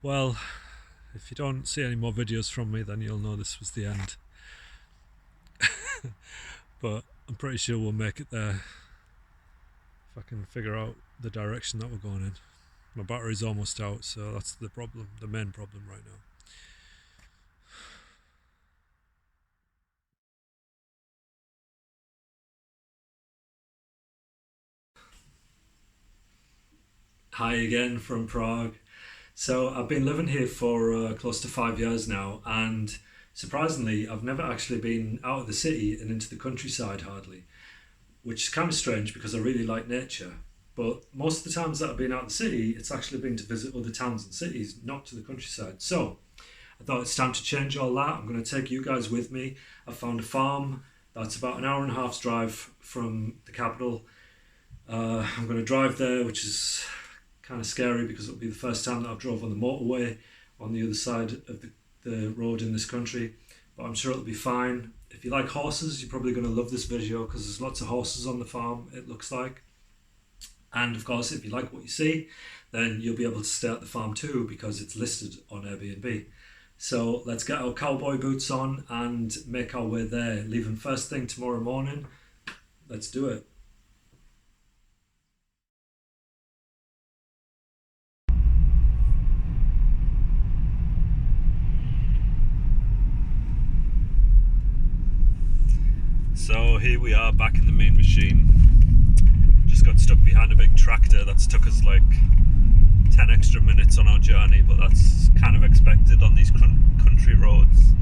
Well, if you don't see any more videos from me, then you'll know this was the end. But I'm pretty sure we'll make it there if I can figure out the direction that we're going in. My battery's almost out, so that's the problem, the main problem right now. Hi again from Prague. So I've been living here for close to 5 years now, and surprisingly, I've never actually been out of the city and into the countryside hardly, which is kind of strange because I really like nature. But most of the times that I've been out of the city, it's actually been to visit other towns and cities, not to the countryside. So I thought it's time to change all that. I'm going to take you guys with me. I found a farm that's about an hour and a half's drive from the capital. I'm going to drive there, which is kind of scary because it'll be the first time that I've drove on the motorway on the other side of the road in this country. But I'm sure it'll be fine. If you like horses, you're probably going to love this video because there's lots of horses on the farm, it looks like. And of course, if you like what you see, then you'll be able to stay at the farm too because it's listed on Airbnb. So let's get our cowboy boots on and make our way there, leaving first thing tomorrow morning. Let's do it. So here we are back in the main machine. Just got stuck behind a big tractor that's took us like 10 extra minutes on our journey, but that's kind of expected on these country roads.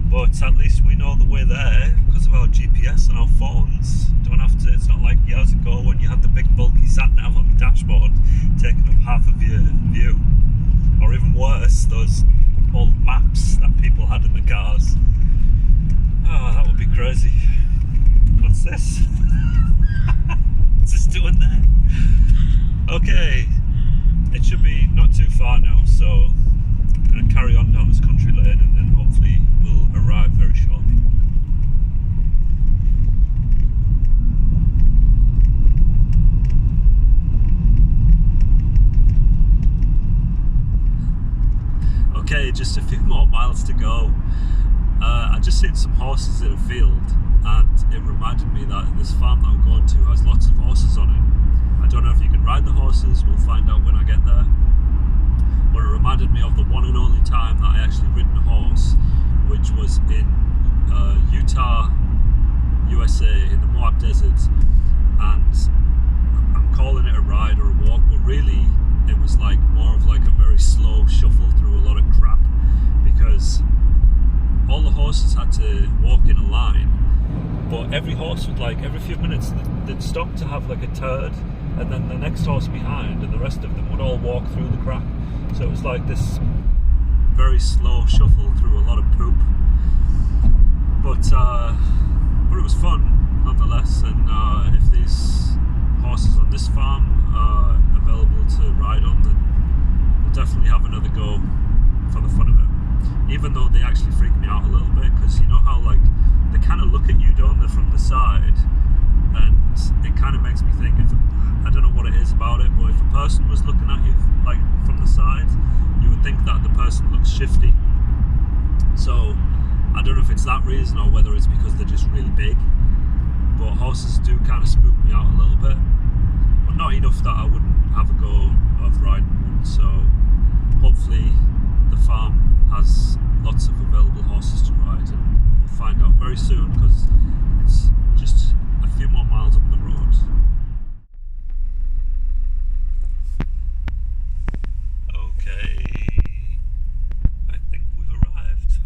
But at least we know the way there because of our GPS and our phones. Don't have to, it's not like years ago when you had the big bulky sat nav on the dashboard taking up half of your view. Or even worse, those old maps that people had in the cars. Oh, that would be crazy. What's this? What's this doing there? Okay, it should be not too far now, so I'm going to carry on down this country lane and then hopefully we'll arrive very shortly. Okay, just a few more miles to go. I just seen some horses in a field and it reminded me that this farm that I'm going to has lots of horses on it. I don't know if you can ride the horses, we'll find out when I get there. But it reminded me of the one and only time that I actually ridden a horse, which was in Utah, USA, in the Moab Desert. And I'm calling it a ride or a walk, but really it was like more of like a very slow shuffle through a lot of crap because all the horses had to walk in a line, but every horse would like every few minutes they'd stop to have like a turd, and then the next horse behind and the rest of them would all walk through the crap. So it was like this very slow shuffle through a lot of poop, but it was fun nonetheless. And if these horses on this farm are available to ride on, then we'll definitely have another go for the fun of it. Even though they actually freak me out a little bit, because you know how like they kind of look at you, don't they, from the side, and it kind of makes me think, if I don't know what it is about it, but if a person was looking at you like from the side, you would think that the person looks shifty. So I don't know if it's that reason or whether it's because they're just really big, but horses do kind of spook me out a little bit, but not enough that I wouldn't have a go of riding one. So hopefully the farm has lots of available horses to ride, and we'll find out very soon because it's just a few more miles up the road. Okay, I think we've arrived.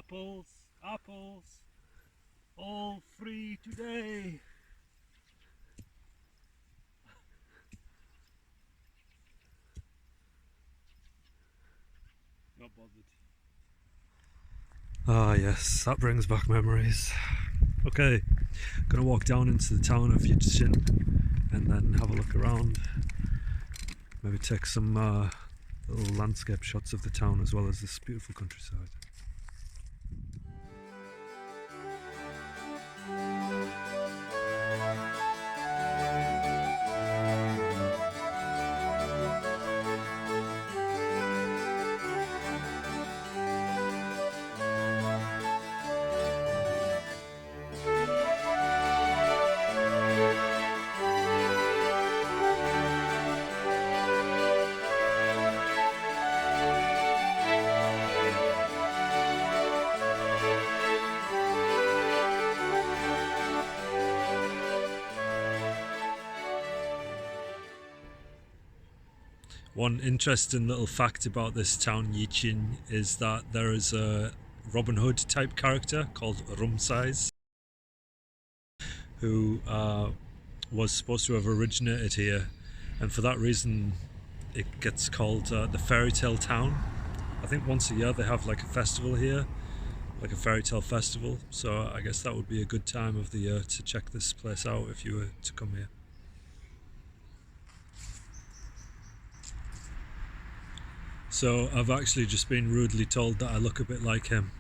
Apples, apples, all free today. Not bothered. Ah yes, that brings back memories. Okay, gonna walk down into the town of Yichin and then have a look around. Maybe take some little landscape shots of the town as well as this beautiful countryside. One interesting little fact about this town, Yichin, is that there is a Robin Hood type character called Rumsize, who was supposed to have originated here, and for that reason it gets called the fairytale town. I think once a year they have like a festival here, like a fairytale festival, so I guess that would be a good time of the year to check this place out if you were to come here. So I've actually just been rudely told that I look a bit like him.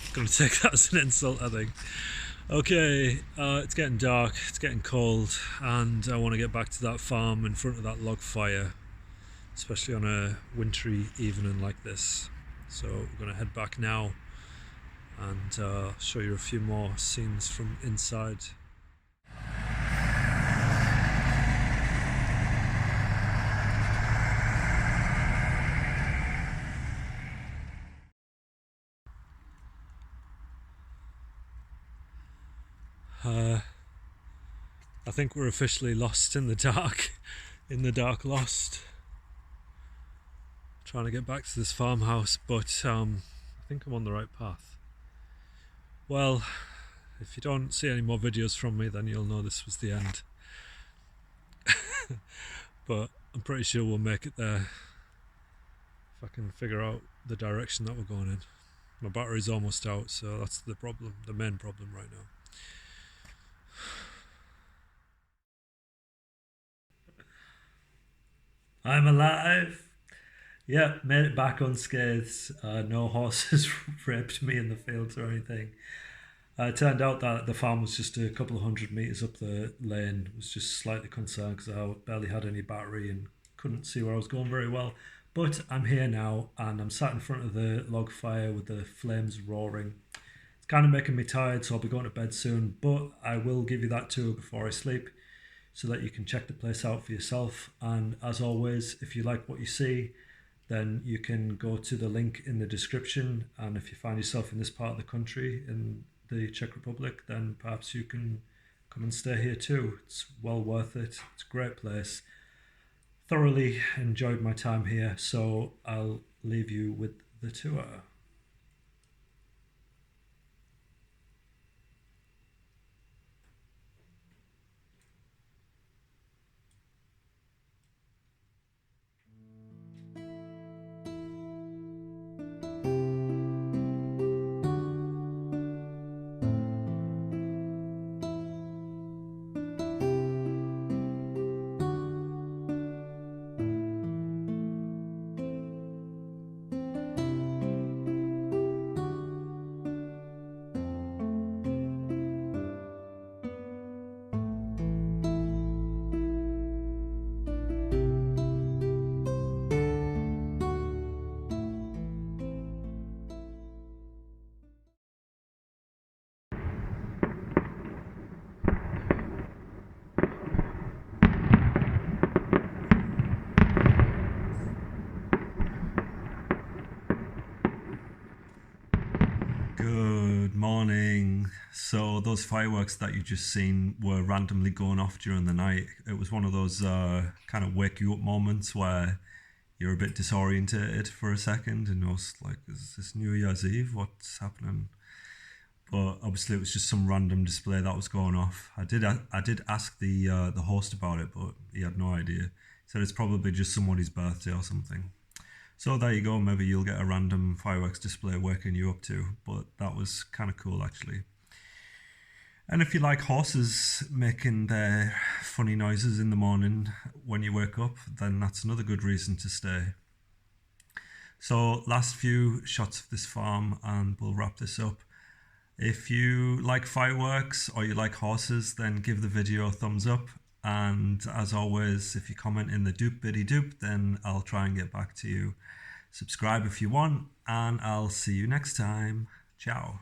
I'm gonna take that as an insult, I think. Okay, it's getting dark, it's getting cold, and I want to get back to that farm in front of that log fire, especially on a wintry evening like this. So we're gonna head back now and show you a few more scenes from inside. I think we're officially lost in the dark, lost. Trying to get back to this farmhouse, but I think I'm on the right path. Well, if you don't see any more videos from me, then you'll know this was the end. But I'm pretty sure we'll make it there if I can figure out the direction that we're going in. My battery's almost out, so that's the problem, the main problem right now. I'm alive! Yeah, made it back unscathed. No horses raped me in the fields or anything. It turned out that the farm was just a couple of 100 meters up the lane. I was just slightly concerned because I barely had any battery and couldn't see where I was going very well. But I'm here now and I'm sat in front of the log fire with the flames roaring. It's kind of making me tired, so I'll be going to bed soon, but I will give you that tour before I sleep so that you can check the place out for yourself. And as always, if you like what you see, then you can go to the link in the description, and if you find yourself in this part of the country, in the Czech Republic, then perhaps you can come and stay here too. It's well worth it. It's a great place. Thoroughly enjoyed my time here, so I'll leave you with the tour. Good morning. So those fireworks that you just seen were randomly going off during the night. It was one of those kind of wake you up moments where you're a bit disorientated for a second and you're like, is this New Year's Eve? What's happening? But obviously it was just some random display that was going off. I did ask the host about it, but he had no idea. He said it's probably just somebody's birthday or something. So there you go, maybe you'll get a random fireworks display waking you up too. But that was kind of cool actually. And if you like horses making their funny noises in the morning when you wake up, then that's another good reason to stay. So last few shots of this farm and we'll wrap this up. If you like fireworks or you like horses, then give the video a thumbs up. And as always, if you comment in the doop biddy doop, then I'll try and get back to you. Subscribe if you want, and I'll see you next time. Ciao.